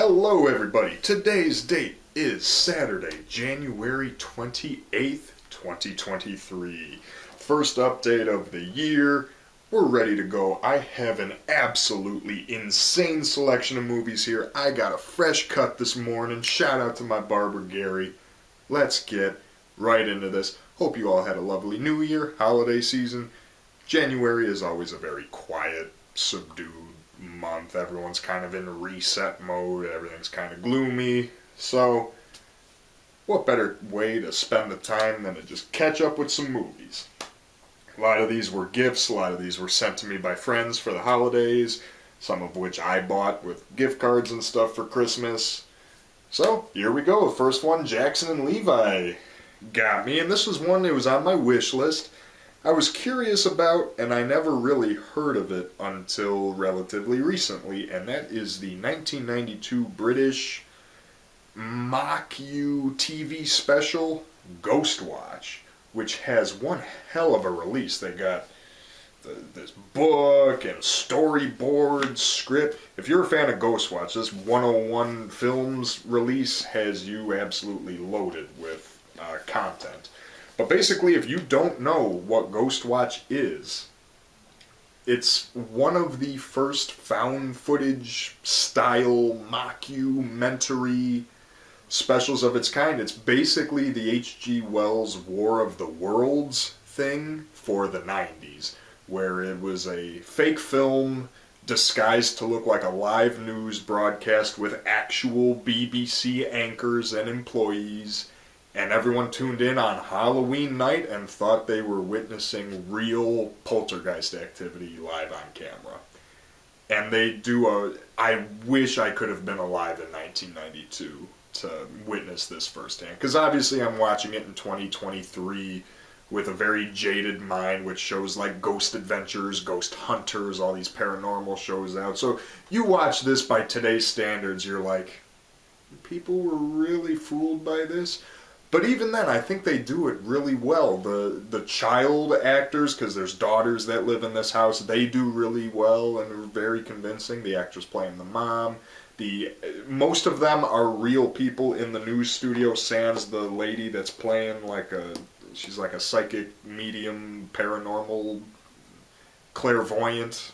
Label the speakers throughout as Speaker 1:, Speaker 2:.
Speaker 1: Hello everybody, today's date is Saturday, January 28th, 2023. First update of the year, we're ready to go. I have an absolutely insane selection of movies here. I got a fresh cut this morning, shout out to my barber Gary. Let's get right into this. Hope you all had a lovely new year, holiday season. January is always a very quiet, subdued month. Everyone's kind of in reset mode, everything's kind of gloomy, so what better way to spend the time than to just catch up with some movies. A lot of these were gifts, a lot of these were sent to me by friends for the holidays, some of which I bought with gift cards and stuff for Christmas. So here we go. The first one, Jackson and Levi got me, and this was one that was on my wish list. I was curious about, and I never really heard of it until relatively recently, and that is the 1992 British mock-you TV special, Ghostwatch, which has one hell of a release. They got this book and storyboard, script. If you're a fan of Ghostwatch, this 101 Films release has you absolutely loaded with content. But basically, if you don't know what Ghostwatch is, it's one of the first found footage style mockumentary specials of its kind. It's basically the H.G. Wells War of the Worlds thing for the 90s, where it was a fake film disguised to look like a live news broadcast with actual BBC anchors and employees. And everyone tuned in on Halloween night and thought they were witnessing real poltergeist activity live on camera. And they do I wish I could have been alive in 1992 to witness this firsthand. Because obviously I'm watching it in 2023 with a very jaded mind, which shows like Ghost Adventures, Ghost Hunters, all these paranormal shows out. So you watch this by today's standards, you're like, people were really fooled by this? But even then, I think they do it really well. The child actors, because there's daughters that live in this house, they do really well and are very convincing. The actress playing the mom. Most of them are real people in the news studio, sans the lady that's playing she's like a psychic, medium, paranormal, clairvoyant.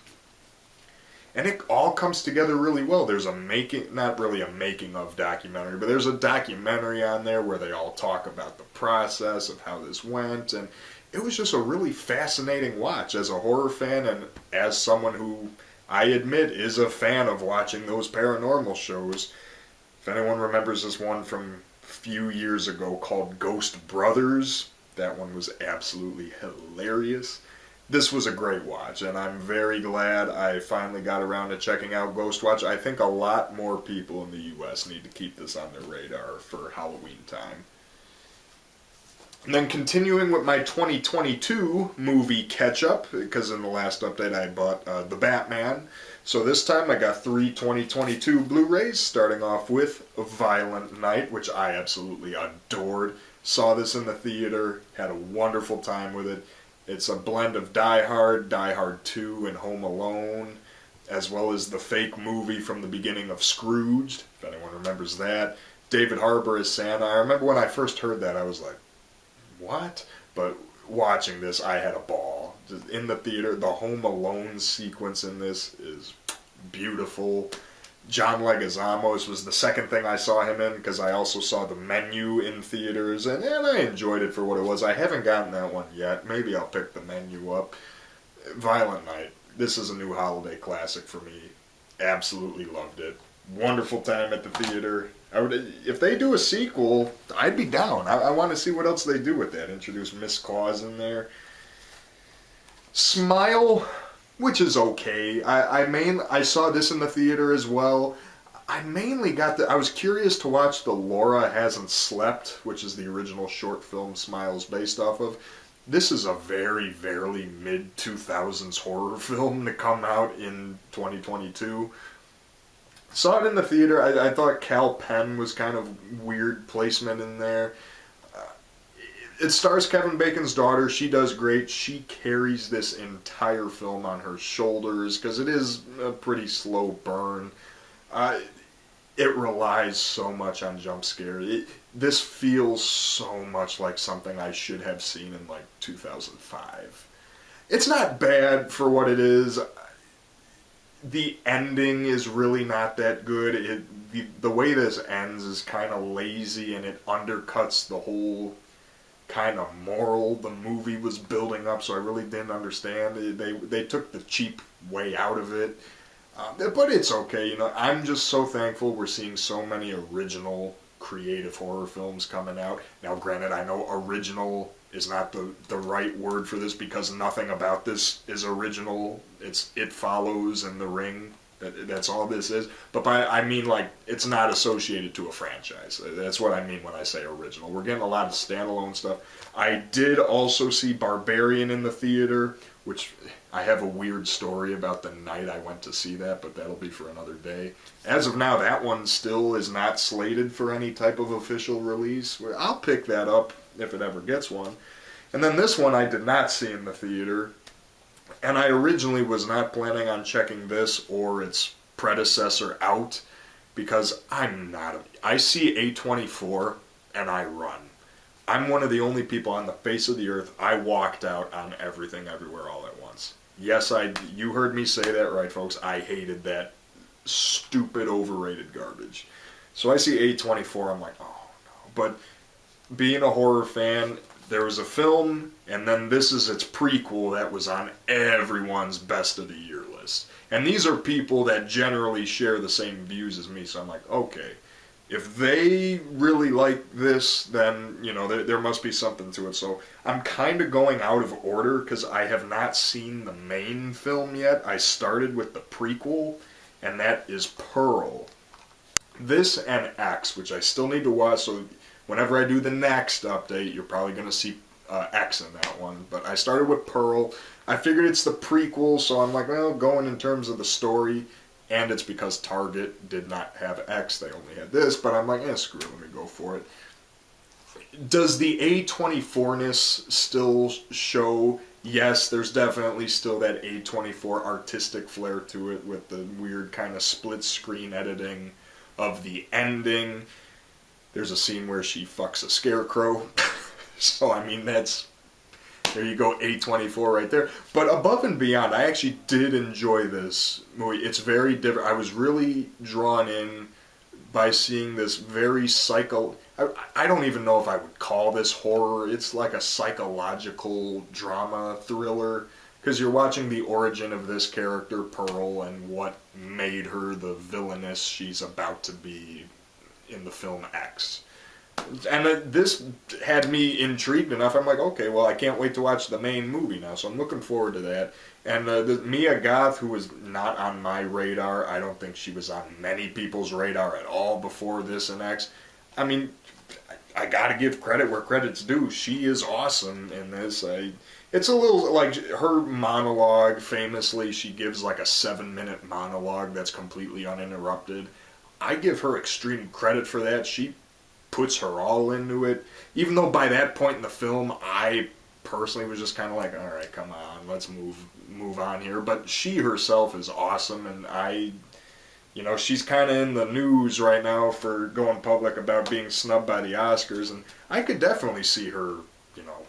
Speaker 1: And it all comes together really well. There's not really a making of documentary, but there's a documentary on there where they all talk about the process of how this went, and it was just a really fascinating watch as a horror fan and as someone who, I admit, is a fan of watching those paranormal shows. If anyone remembers this one from a few years ago called Ghost Brothers, that one was absolutely hilarious. This was a great watch, and I'm very glad I finally got around to checking out Ghostwatch. I think a lot more people in the U.S. need to keep this on their radar for Halloween time. And then continuing with my 2022 movie catch-up, because in the last update I bought The Batman. So this time I got 3 2022 Blu-rays, starting off with Violent Night, which I absolutely adored. Saw this in the theater, had a wonderful time with it. It's a blend of Die Hard, Die Hard 2, and Home Alone, as well as the fake movie from the beginning of Scrooged, if anyone remembers that. David Harbour as Santa. I remember when I first heard that, I was like, what? But watching this, I had a ball. Just in the theater, the Home Alone sequence in this is beautiful. John Leguizamo was the second thing I saw him in, because I also saw The Menu in theaters, and I enjoyed it for what it was. I haven't gotten that one yet. Maybe I'll pick The Menu up. Violent Night. This is a new holiday classic for me. Absolutely loved it. Wonderful time at the theater. If they do a sequel, I'd be down. I want to see what else they do with that. Introduce Miss Claus in there. Smile, which is okay. I saw this in the theater as well. I mainly I was curious to watch the Laura Hasn't Slept, which is the original short film Smile's based off of. This is a very, very mid-2000s horror film to come out in 2022. Saw it in the theater. I thought Cal Penn was kind of weird placement in there. It stars Kevin Bacon's daughter. She does great. She carries this entire film on her shoulders because it is a pretty slow burn. it relies so much on jump scares. This feels so much like something I should have seen in like 2005. It's not bad for what it is. The ending is really not that good. The way this ends is kind of lazy, and it undercuts the whole kind of moral the movie was building up, so I really didn't understand. They took the cheap way out of it. But it's okay, you know. I'm just so thankful we're seeing so many original, creative horror films coming out. Now, granted, I know original is not the right word for this because nothing about this is original. It Follows and The Ring. That's all this is. But I mean, like, it's not associated to a franchise. That's what I mean when I say original. We're getting a lot of standalone stuff. I did also see Barbarian in the theater, which I have a weird story about the night I went to see that, but that'll be for another day. As of now, that one still is not slated for any type of official release. I'll pick that up if it ever gets one. And then this one I did not see in the theater. And I originally was not planning on checking this or its predecessor out because I see A24 and I run. I'm one of the only people on the face of the earth. I walked out on Everything Everywhere All at Once. Yes, you heard me say that right, folks. I hated that stupid, overrated garbage. So I see A24, I'm like, oh no. But being a horror fan, there was a film, and then this is its prequel that was on everyone's best of the year list. And these are people that generally share the same views as me, so I'm like, okay, if they really like this, then, you know, there must be something to it. So I'm kind of going out of order because I have not seen the main film yet. I started with the prequel, and that is Pearl. This and X, which I still need to watch, so whenever I do the next update, you're probably going to see X in that one. But I started with Pearl. I figured it's the prequel, so I'm like, well, going in terms of the story, and it's because Target did not have X, they only had this, but I'm like, screw it, let me go for it. Does the A24-ness still show? Yes, there's definitely still that A24 artistic flair to it with the weird kind of split-screen editing of the ending. There's a scene where she fucks a scarecrow. So, I mean, there you go, A24 right there. But above and beyond, I actually did enjoy this movie. It's very different. I was really drawn in by seeing this very I don't even know if I would call this horror. It's like a psychological drama thriller. Because you're watching the origin of this character, Pearl, and what made her the villainess she's about to be in the film X. And this had me intrigued enough. I'm like, okay, well, I can't wait to watch the main movie now, so I'm looking forward to that. And Mia Goth, who was not on my radar, I don't think she was on many people's radar at all before this and X. I mean, I gotta give credit where credit's due. She is awesome in this. It's a little like her monologue, famously, she gives like a 7-minute monologue that's completely uninterrupted. I give her extreme credit for that. She puts her all into it. Even though by that point in the film, I personally was just kind of like, all right, come on, let's move on here. But she herself is awesome, and she's kind of in the news right now for going public about being snubbed by the Oscars, and I could definitely see her,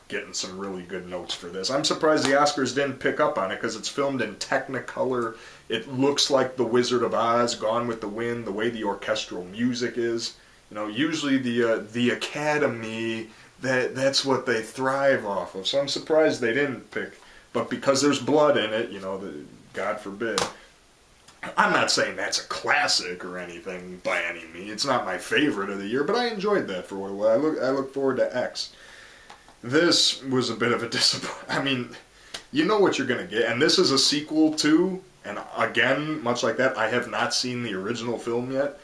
Speaker 1: getting some really good notes for this. I'm surprised the Oscars didn't pick up on it, because it's filmed in Technicolor. It looks like The Wizard of Oz, Gone with the Wind, the way the orchestral music is. Usually the Academy, that's what they thrive off of. So I'm surprised they didn't pick. But because there's blood in it, God forbid. I'm not saying that's a classic or anything by any means. It's not my favorite of the year, but I enjoyed that for what it was. I look forward to X. This was a bit of a disappointment. I mean, you know what you're going to get. And this is a sequel to, and again, much like that, I have not seen the original film yet.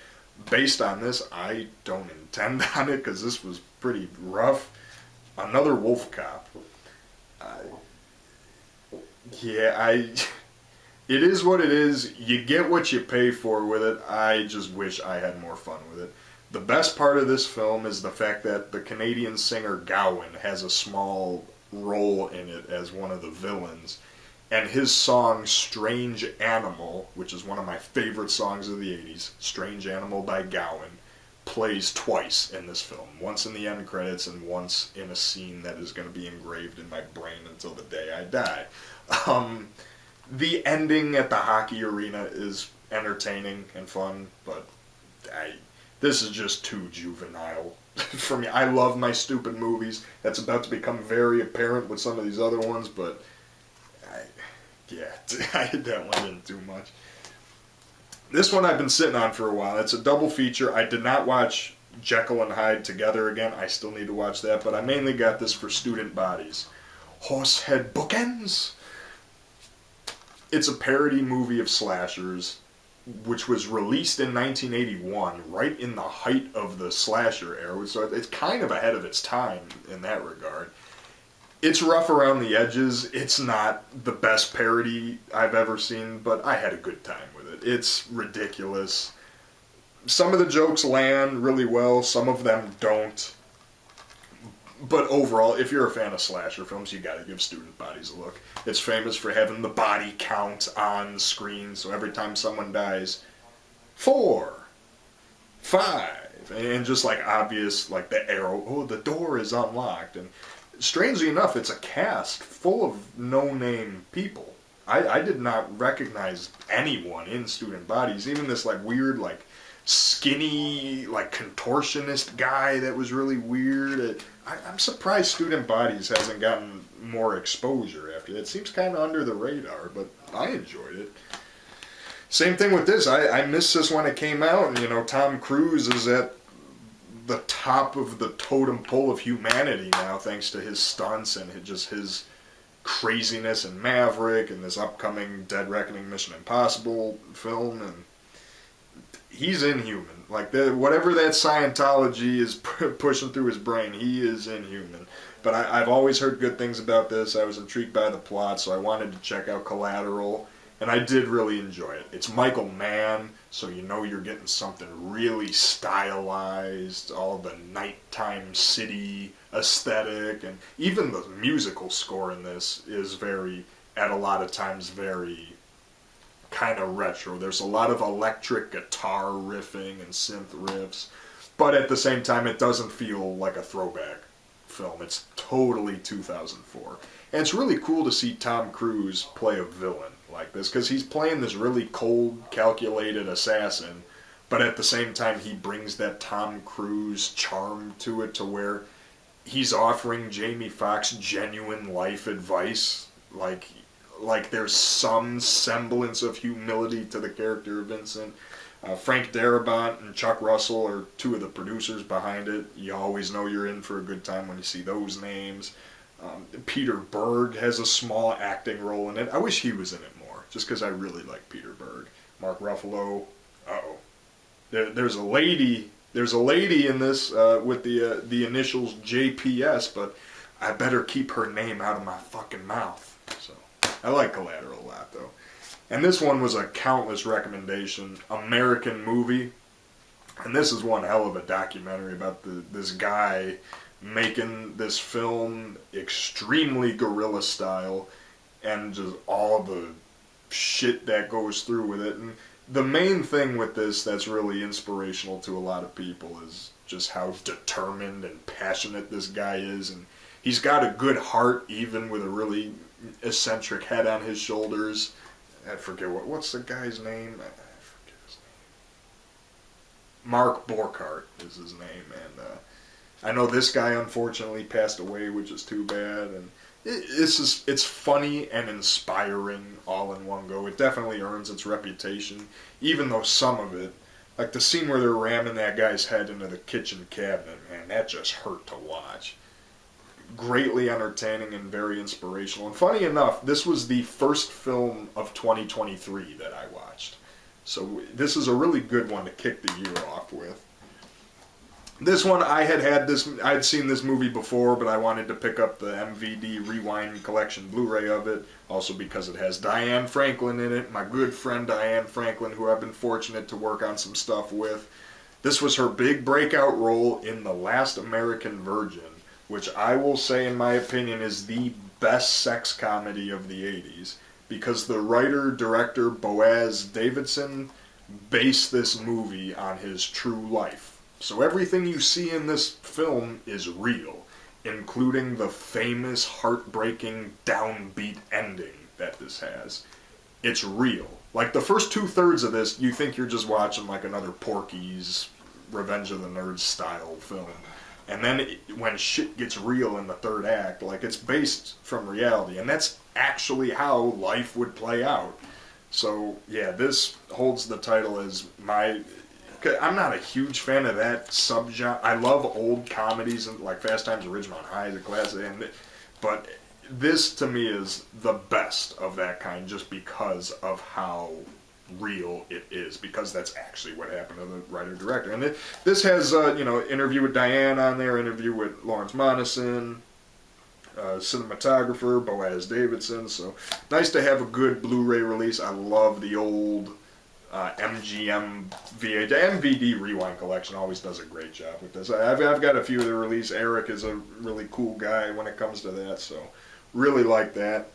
Speaker 1: Based on this, I don't intend on it because this was pretty rough. Another WolfCop. It is what it is. You get what you pay for with it. I just wish I had more fun with it. The best part of this film is the fact that the Canadian singer Gowan has a small role in it as one of the villains. and his song Strange Animal, which is one of my favorite songs of the 80s, Strange Animal by Gowan, plays twice in this film. Once in the end credits and once in a scene that is going to be engraved in my brain until the day I die. The ending at the hockey arena is entertaining and fun, but this is just too juvenile for me. I love my stupid movies. That's about to become very apparent with some of these other ones, but that went in too much. This one I've been sitting on for a while. It's a double feature. I did not watch Jekyll and Hyde together again. I still need to watch that, but I mainly got this for student bodies. Horsehead Bookends. It's a parody movie of slashers, which was released in 1981, right in the height of the slasher era, so it's kind of ahead of its time in that regard. It's rough around the edges. It's not the best parody I've ever seen, but I had a good time with it. It's ridiculous. Some of the jokes land really well, some of them don't. But overall, if you're a fan of slasher films, you gotta give Student Bodies a look. It's famous for having the body count on screen, so every time someone dies, 4, 5, and just like obvious, like the arrow, oh, the door is unlocked. And strangely enough, it's a cast full of no-name people. I did not recognize anyone in Student Bodies, even this like weird, like skinny, like contortionist guy that was really weird. I'm surprised Student Bodies hasn't gotten more exposure after that. It seems kind of under the radar, but I enjoyed it. Same thing with this. I missed this when it came out, and you know, Tom Cruise is at the top of the totem pole of humanity now, thanks to his stunts and his craziness in Maverick and this upcoming Dead Reckoning Mission Impossible film, and he's inhuman. Like, whatever that Scientology is pushing through his brain, he is inhuman. But I've always heard good things about this. I was intrigued by the plot, so I wanted to check out Collateral, and I did really enjoy it. It's Michael Mann, so you know you're getting something really stylized, all the nighttime city aesthetic, and even the musical score in this is at a lot of times, very kind of retro. There's a lot of electric guitar riffing and synth riffs, but at the same time it doesn't feel like a throwback film. It's totally 2004. And it's really cool to see Tom Cruise play a villain like this, because he's playing this really cold, calculated assassin, but at the same time he brings that Tom Cruise charm to it, to where he's offering Jamie Foxx genuine life advice, like there's some semblance of humility to the character of Vincent. Frank Darabont and Chuck Russell are two of the producers behind it. You always know you're in for a good time when you see those names. Peter Berg has a small acting role in it. I wish he was in it more, just because I really like Peter Berg. Mark Ruffalo. There's a lady in this with the initials JPS, but I better keep her name out of my fucking mouth. So I like Collateral a lot, though. And this one was a countless recommendation. American movie. And this is one hell of a documentary about this guy making this film extremely guerrilla style, and just all the shit that goes through with it. And the main thing with this that's really inspirational to a lot of people is just how determined and passionate this guy is. And he's got a good heart, even with a really eccentric head on his shoulders. I forget what's the guy's name? I forget his name. Mark Borchardt is his name, and I know this guy unfortunately passed away, which is too bad. And it's funny and inspiring all in one go. It definitely earns its reputation, even though some of it, like the scene where they're ramming that guy's head into the kitchen cabinet, man, that just hurt to watch. Greatly entertaining and very inspirational. And funny enough, this was the first film of 2023 that I watched. So this is a really good one to kick the year off with. This one, I'd seen this movie before, but I wanted to pick up the MVD Rewind Collection Blu-ray of it, also because it has Diane Franklin in it, my good friend Diane Franklin, who I've been fortunate to work on some stuff with. This was her big breakout role in The Last American Virgin, which I will say, in my opinion, is the best sex comedy of the 80s, because the writer-director Boaz Davidson based this movie on his true life. So everything you see in this film is real, including the famous, heartbreaking, downbeat ending that this has. It's real. Like, the first 2/3 of this, you think you're just watching like another Porky's Revenge of the Nerds style film. And then when shit gets real in the third act, like, it's based from reality. And that's actually how life would play out. So, yeah, this holds the title as my... I'm not a huge fan of that subgenre. I love old comedies, like Fast Times at Ridgemont High, the classic, but this, to me, is the best of that kind just because of how real it is, because that's actually what happened to the writer-director. And this has, interview with Diane on there, interview with Lawrence Moneson, cinematographer Boaz Davidson. So nice to have a good Blu-ray release. I love the old MGM VH MVD Rewind collection. Always does a great job with this. I've got a few of the release. Eric is a really cool guy when it comes to that, so really like that.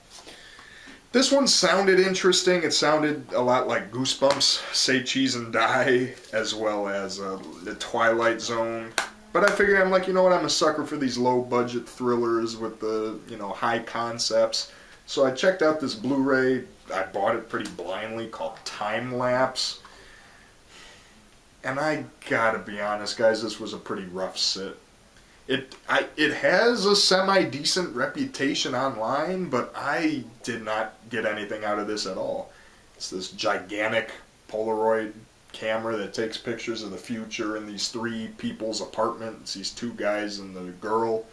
Speaker 1: This one sounded interesting. It sounded a lot like Goosebumps, Say Cheese and Die, as well as The Twilight Zone. But I figured, I'm like, you know what, I'm a sucker for these low-budget thrillers with the, high concepts. So I checked out this Blu-ray. I bought it pretty blindly, called Time Lapse. And I gotta be honest, guys, this was a pretty rough sit. It has a semi-decent reputation online, but I did not get anything out of this at all. It's this gigantic Polaroid camera that takes pictures of the future in these three people's apartment. It's these two guys and the girl.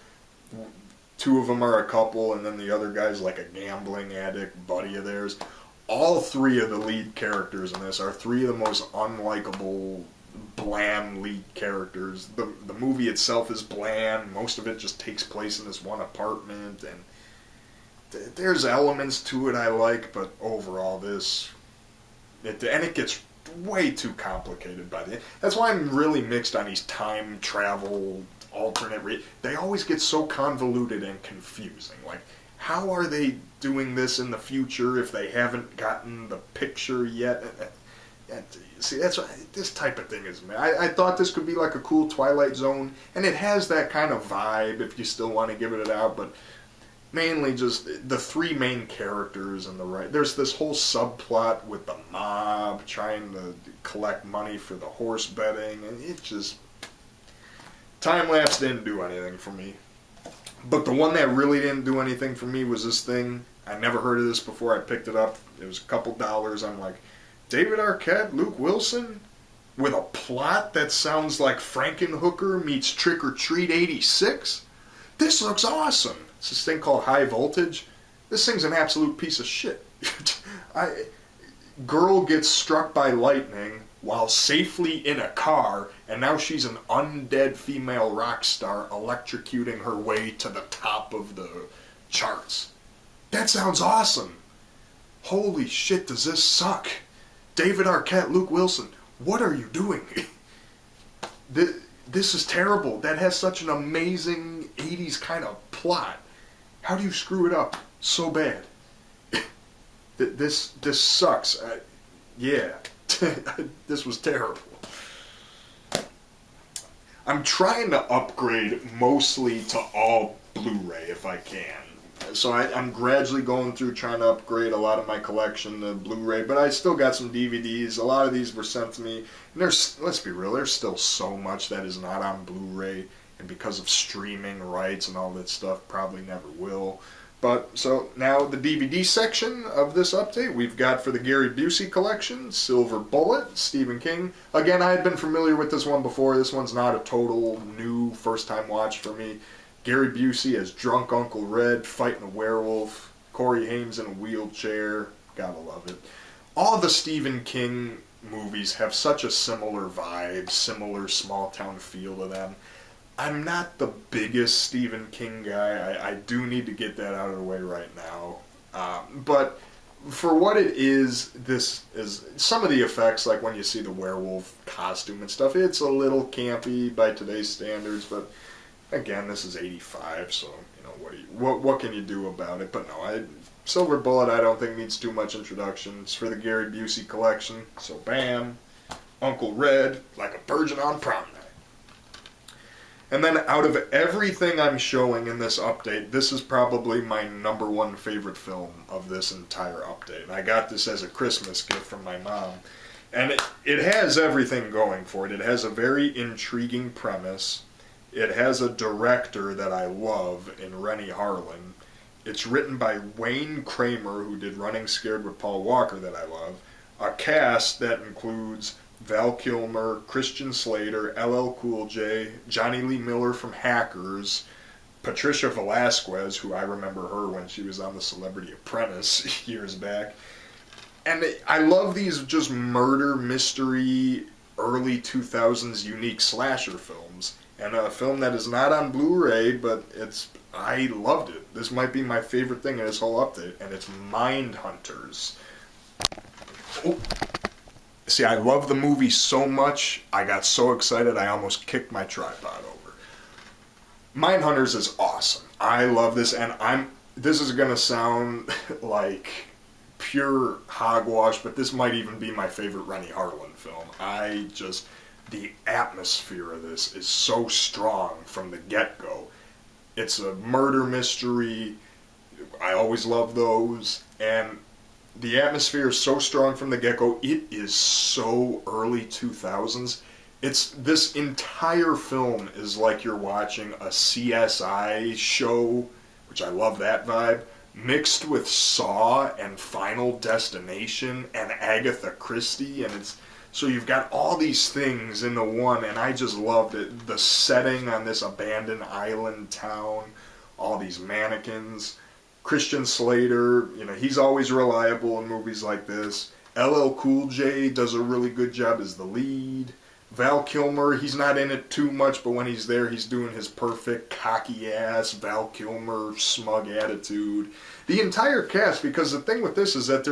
Speaker 1: Two of them are a couple, and then the other guy's like a gambling addict buddy of theirs. All three of the lead characters in this are three of the most unlikable, bland lead characters. The movie itself is bland. Most of it just takes place in this one apartment, and there's elements to it I like, but overall it gets way too complicated by the end. That's why I'm really mixed on these time travel alternate. They always get so convoluted and confusing. Like, how are they doing this in the future if they haven't gotten the picture yet? See, that's what this type of thing is, man. I thought this could be like a cool Twilight Zone, and it has that kind of vibe if you still want to give it out, but mainly just the three main characters and there's this whole subplot with the mob trying to collect money for the horse betting, and it just... Time Lapse didn't do anything for me. But the one that really didn't do anything for me was this thing. I never heard of this before. I picked it up. It was a couple dollars. I'm like, David Arquette, Luke Wilson, with a plot that sounds like Frankenhooker meets Trick or Treat 86? This looks awesome. It's this thing called High Voltage. This thing's an absolute piece of shit. Girl gets struck by lightning while safely in a car, and now she's an undead female rock star electrocuting her way to the top of the charts. That sounds awesome. Holy shit, does this suck? David Arquette, Luke Wilson, what are you doing? This is terrible. That has such an amazing 80s kind of plot. How do you screw it up so bad? This sucks. Yeah. This was terrible. I'm trying to upgrade mostly to all Blu-ray if I can. So I'm gradually going through trying to upgrade a lot of my collection to Blu-ray, but I still got some DVDs. A lot of these were sent to me. And let's be real, there's still so much that is not on Blu-ray, and because of streaming rights and all that stuff, probably never will. But, so, now the DVD section of this update, we've got for the Gary Busey collection, Silver Bullet, Stephen King. Again, I had been familiar with this one before. This one's not a total new first-time watch for me. Gary Busey as Drunk Uncle Red, fighting a werewolf. Corey Haim in a wheelchair. Gotta love it. All the Stephen King movies have such a similar vibe, similar small-town feel to them. I'm not the biggest Stephen King guy. I do need to get that out of the way right now. But for what it is, this is some of the effects, like when you see the werewolf costume and stuff, it's a little campy by today's standards, but again, this is 85, so, what can you do about it? But no, Silver Bullet I don't think needs too much introduction. It's for the Gary Busey collection, so bam, Uncle Red, like a virgin on prom night. And then out of everything I'm showing in this update, this is probably my #1 favorite film of this entire update. And I got this as a Christmas gift from my mom. And it has everything going for it. It has a very intriguing premise. It has a director that I love in Rennie Harlan. It's written by Wayne Kramer, who did Running Scared with Paul Walker, that I love. A cast that includes Val Kilmer, Christian Slater, LL Cool J, Johnny Lee Miller from Hackers, Patricia Velasquez, who I remember her when she was on The Celebrity Apprentice years back. And I love these just murder mystery early 2000s unique slasher films. And a film that is not on Blu-ray, but I loved it. This might be my favorite thing in this whole update, and it's Mindhunters. Oh. See, I love the movie so much, I got so excited I almost kicked my tripod over. Mindhunters is awesome. I love this, and this is gonna sound like pure hogwash, but this might even be my favorite Rennie Harlan film. The atmosphere of this is so strong from the get-go. It's a murder mystery. I always love those. And the atmosphere is so strong from the get-go. It is so early 2000s. This entire film is like you're watching a CSI show, which I love that vibe, mixed with Saw and Final Destination and Agatha Christie, and so you've got all these things in the one, and I just loved it. The setting on this abandoned island town, all these mannequins. Christian Slater, he's always reliable in movies like this. LL Cool J does a really good job as the lead. Val Kilmer, he's not in it too much, but when he's there, he's doing his perfect cocky-ass Val Kilmer smug attitude. The entire cast, because the thing with this is that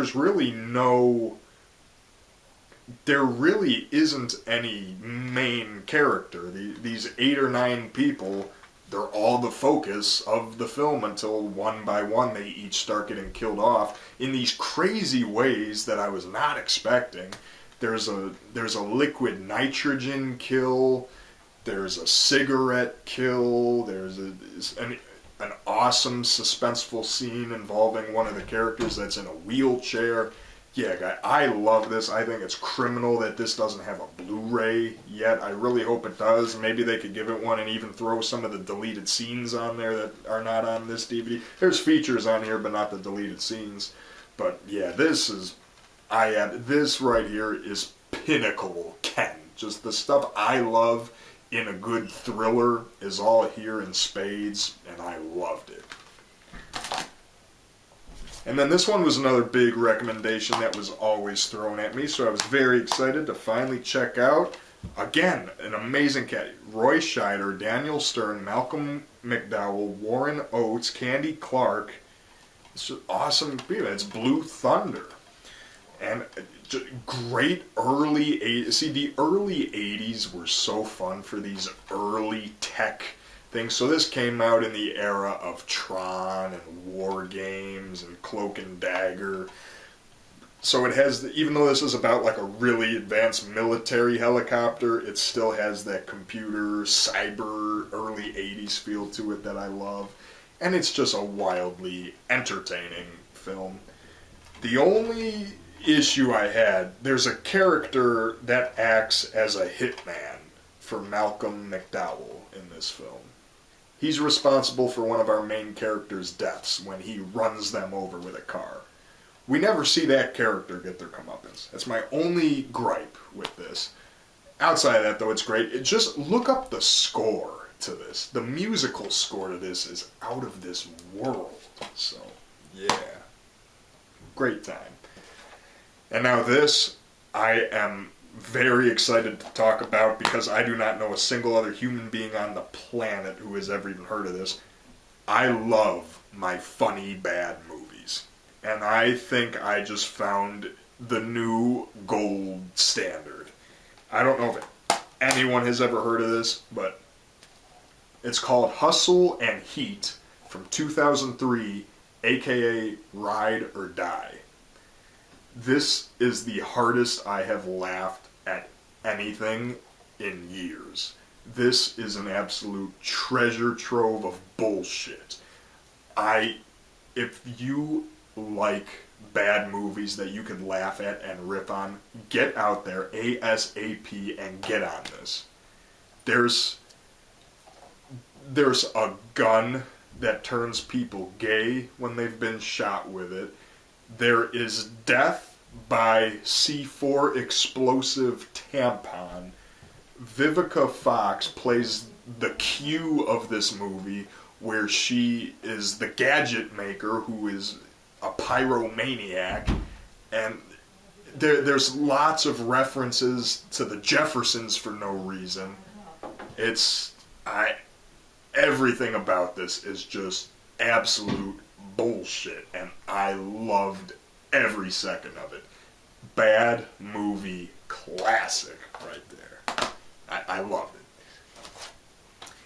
Speaker 1: there really isn't any main character. These 8 or 9 people, they're all the focus of the film until one by one they each start getting killed off in these crazy ways that I was not expecting. There's a liquid nitrogen kill, there's a cigarette kill, there's an awesome suspenseful scene involving one of the characters that's in a wheelchair. Yeah, guy, I love this. I think it's criminal that this doesn't have a Blu-ray yet. I really hope it does. Maybe they could give it one and even throw some of the deleted scenes on there that are not on this DVD. There's features on here, but not the deleted scenes. But yeah, this right here is pinnacle Ken. Just the stuff I love in a good thriller is all here in spades, and I loved it. And then this one was another big recommendation that was always thrown at me, so I was very excited to finally check out. Again, an amazing cat. Roy Scheider, Daniel Stern, Malcolm McDowell, Warren Oates, Candy Clark. It's just awesome people. It's Blue Thunder. And great early 80s. See, the early 80s were so fun for these early tech things. So this came out in the era of Tron and War Games and Cloak and Dagger. So it has, even though this is about like a really advanced military helicopter, it still has that computer, cyber, early 80s feel to it that I love. And it's just a wildly entertaining film. The only issue I had, there's a character that acts as a hitman for Malcolm McDowell in this film. He's responsible for one of our main characters' deaths when he runs them over with a car. We never see that character get their comeuppance. That's my only gripe with this. Outside of that, though, it's great. Just look up the score to this. The musical score to this is out of this world. So, yeah. Great time. And now this, I am very excited to talk about because I do not know a single other human being on the planet who has ever even heard of this. I love my funny bad movies. And I think I just found the new gold standard. I don't know if anyone has ever heard of this, but it's called Hustle and Heat from 2003, aka Ride or Die. This is the hardest I have laughed at anything in years. This is an absolute treasure trove of bullshit. If you like bad movies that you can laugh at and rip on, get out there ASAP and get on this. There's a gun that turns people gay when they've been shot with it. There is death by C4 explosive tampon. Vivica Fox plays the Q of this movie, where she is the gadget maker who is a pyromaniac, and there's lots of references to the Jeffersons for no reason. Everything about this is just absolute bullshit, and I loved every second of it. Bad movie classic right there. I loved it.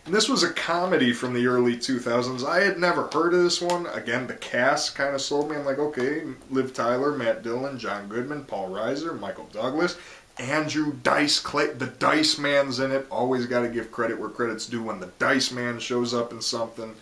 Speaker 1: And this was a comedy from the early 2000s. I had never heard of this one. Again, the cast kind of sold me. I'm like, okay, Liv Tyler, Matt Dillon, John Goodman, Paul Reiser, Michael Douglas, Andrew Dice Clay. The Dice Man's in it. Always got to give credit where credit's due when the Dice Man shows up in something.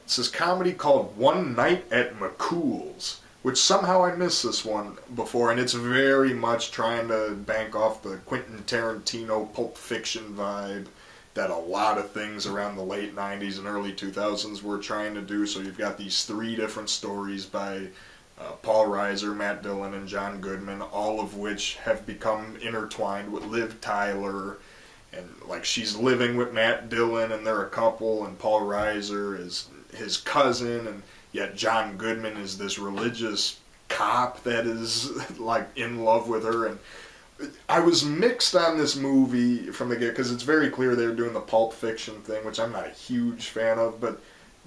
Speaker 1: It's this comedy called One Night at McCool's, which somehow I missed this one before, and it's very much trying to bank off the Quentin Tarantino Pulp Fiction vibe that a lot of things around the late 90s and early 2000s were trying to do. So you've got these three different stories by Paul Reiser, Matt Dillon, and John Goodman, all of which have become intertwined with Liv Tyler, and like she's living with Matt Dillon and they're a couple, and Paul Reiser is his cousin, and yet John Goodman is this religious cop that is like in love with her. And I was mixed on this movie from the get, because it's very clear they're doing the Pulp Fiction thing, which I'm not a huge fan of, but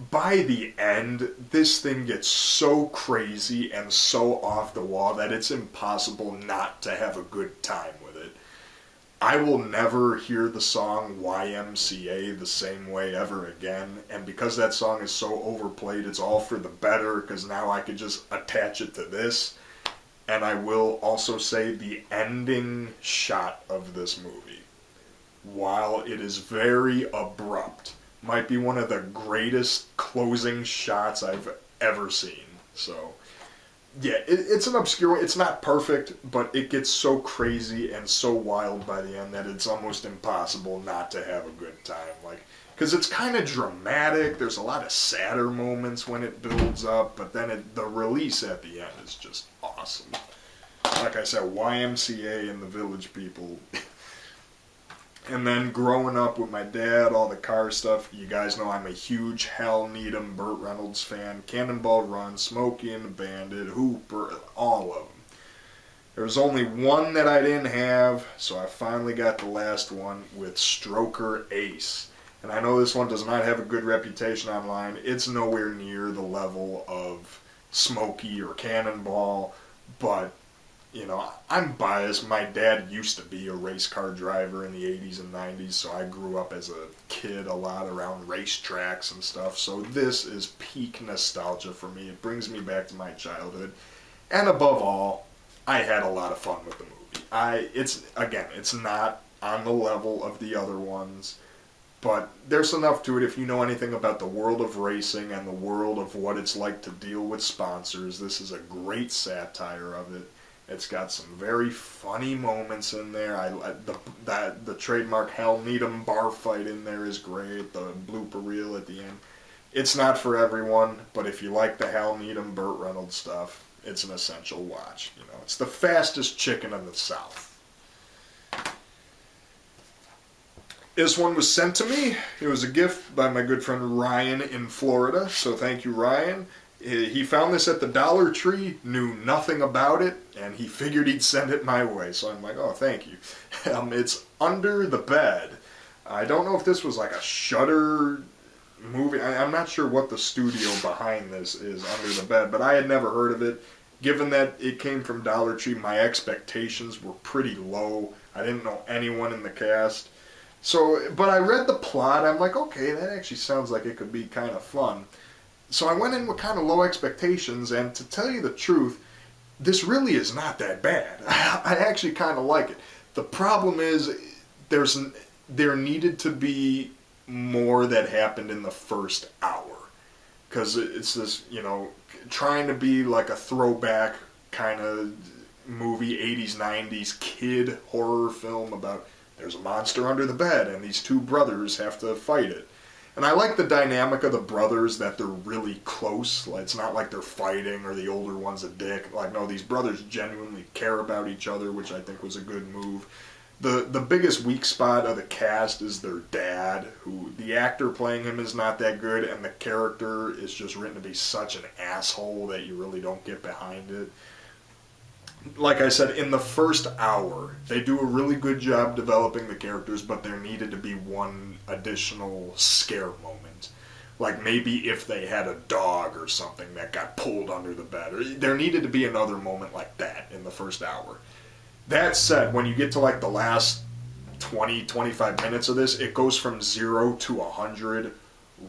Speaker 1: by the end, this thing gets so crazy and so off the wall that it's impossible not to have a good time with it. I will never hear the song YMCA the same way ever again, and because that song is so overplayed, it's all for the better, because now I could just attach it to this. And I will also say the ending shot of this movie, while it is very abrupt, might be one of the greatest closing shots I've ever seen. So, yeah, it's an obscure, it's not perfect, but it gets so crazy and so wild by the end that it's almost impossible not to have a good time. Like, because it's kind of dramatic, there's a lot of sadder moments when it builds up, but then the release at the end is just awesome. Like I said, YMCA and the Village People. And then growing up with my dad, all the car stuff, you guys know I'm a huge Hal Needham, Burt Reynolds fan. Cannonball Run, Smokey and the Bandit, Hooper, all of them. There was only one that I didn't have, so I finally got the last one with Stroker Ace. And I know this one does not have a good reputation online. It's nowhere near the level of Smokey or Cannonball, but you know, I'm biased. My dad used to be a race car driver in the 80s and 90s, so I grew up as a kid a lot around racetracks and stuff. So this is peak nostalgia for me. It brings me back to my childhood. And above all, I had a lot of fun with the movie. It's not on the level of the other ones, but there's enough to it if you know anything about the world of racing and the world of what it's like to deal with sponsors. This is a great satire of it. It's got some very funny moments in there. The trademark Hal Needham bar fight in there is great. The blooper reel at the end. It's not for everyone, but if you like the Hal Needham, Burt Reynolds stuff, it's an essential watch. You know, it's the fastest chicken in the South. This one was sent to me. It was a gift by my good friend Ryan in Florida, so thank you, Ryan. He found this at the Dollar Tree, knew nothing about it, and he figured he'd send it my way. So I'm like, oh, thank you. It's Under the Bed. I don't know if this was like a Shudder movie. I'm not sure what the studio behind this is, Under the Bed, but I had never heard of it. Given that it came from Dollar Tree, my expectations were pretty low. I didn't know anyone in the cast. So, but I read the plot. I'm like, okay, that actually sounds like it could be kind of fun. So I went in with kind of low expectations, and to tell you the truth, this really is not that bad. I actually kind of like it. The problem is there needed to be more that happened in the first hour. Because it's this, trying to be like a throwback kind of movie, 80s, 90s kid horror film about there's a monster under the bed and these two brothers have to fight it. And I like the dynamic of the brothers, that they're really close. Like, it's not like they're fighting or the older one's a dick. Like, no, these brothers genuinely care about each other, which I think was a good move. The biggest weak spot of the cast is their dad, who the actor playing him is not that good, and the character is just written to be such an asshole that you really don't get behind it. Like I said, in the first hour, they do a really good job developing the characters, but there needed to be one additional scare moment. Like maybe if they had a dog or something that got pulled under the bed. Or there needed to be another moment like that in the first hour. That said, when you get to like the last 20, 25 minutes of this, it goes from 0 to 100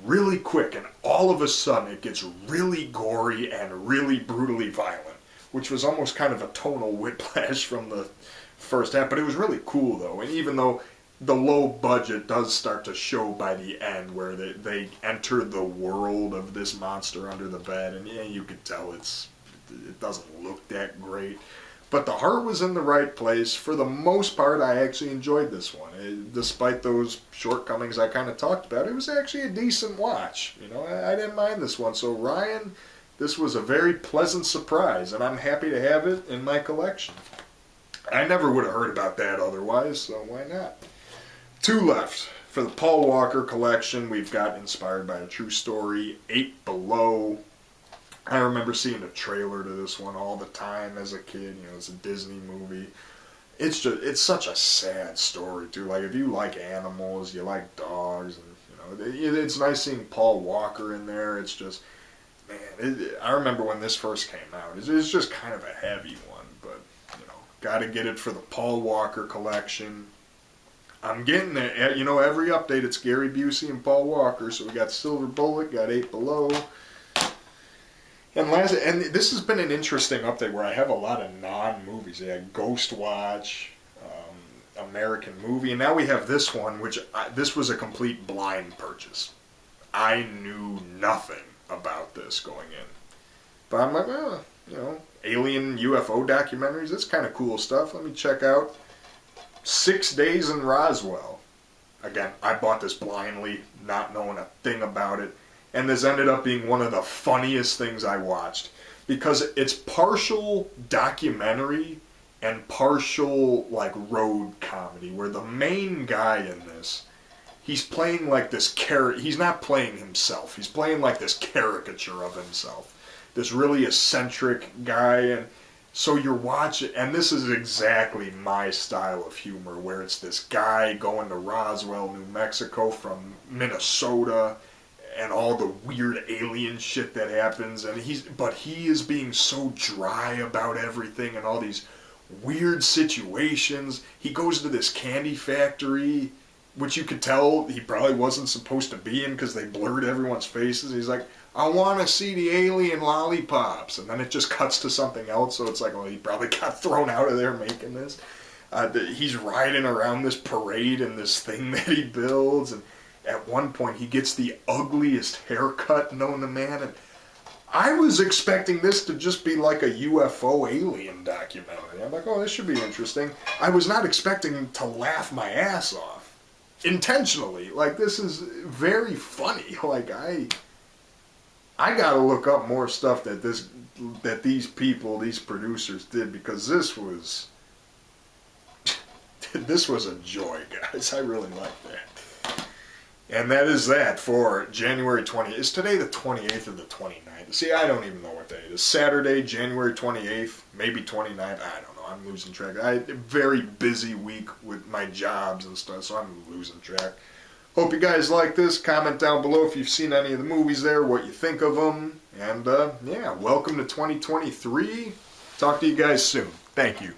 Speaker 1: really quick, and all of a sudden it gets really gory and really brutally violent, which was almost kind of a tonal whiplash from the first half, but it was really cool though. And even though the low budget does start to show by the end, where they enter the world of this monster under the bed, and yeah, you could tell it doesn't look that great. But the heart was in the right place. For the most part, I actually enjoyed this one. Despite those shortcomings I kind of talked about, it was actually a decent watch. I didn't mind this one. So Ryan, this was a very pleasant surprise, and I'm happy to have it in my collection. I never would have heard about that otherwise, so why not? 2 left. For the Paul Walker collection, we've got Inspired by a True Story, 8 Below. I remember seeing a trailer to this one all the time as a kid. It's a Disney movie. It's such a sad story too. Like, if you like animals, you like dogs, and it's nice seeing Paul Walker in there. It's just, man, I remember when this first came out. It's just kind of a heavy one, but got to get it for the Paul Walker collection. I'm getting there. Every update it's Gary Busey and Paul Walker. So we got Silver Bullet, got 8 Below. And this has been an interesting update where I have a lot of non-movies. They had Ghostwatch, American Movie, and now we have this one, which this was a complete blind purchase. I knew nothing about this going in. But I'm like, alien UFO documentaries, that's kind of cool stuff. Let me check out 6 Days in Roswell. Again, I bought this blindly, not knowing a thing about it. And this ended up being one of the funniest things I watched, because it's partial documentary and partial like road comedy, where the main guy in this, he's playing like this he's not playing himself, he's playing like this caricature of himself, this really eccentric guy. And so you're watching, and this is exactly my style of humor, where it's this guy going to Roswell, New Mexico from Minnesota, and all the weird alien shit that happens, and he is being so dry about everything and all these weird situations. He goes to this candy factory, which you could tell he probably wasn't supposed to be in because they blurred everyone's faces. He's like, I want to see the alien lollipops, and then it just cuts to something else, so it's like, well, he probably got thrown out of there making this. He's riding around this parade in this thing that he builds, and at one point, he gets the ugliest haircut known to man, and I was expecting this to just be like a UFO alien documentary. I'm like, oh, this should be interesting. I was not expecting to laugh my ass off. Intentionally. Like, this is very funny. Like, I gotta look up more stuff that these people, these producers did, because this was a joy, guys. I really like that. And that is that for January 20th. Is today the 28th or the 29th? See, I don't even know what day it is. Saturday, January 28th, maybe 29th. I don't know. I'm losing track. I had a very busy week with my jobs and stuff, so I'm losing track. Hope you guys like this. Comment down below if you've seen any of the movies there, what you think of them. And, yeah, welcome to 2023. Talk to you guys soon. Thank you.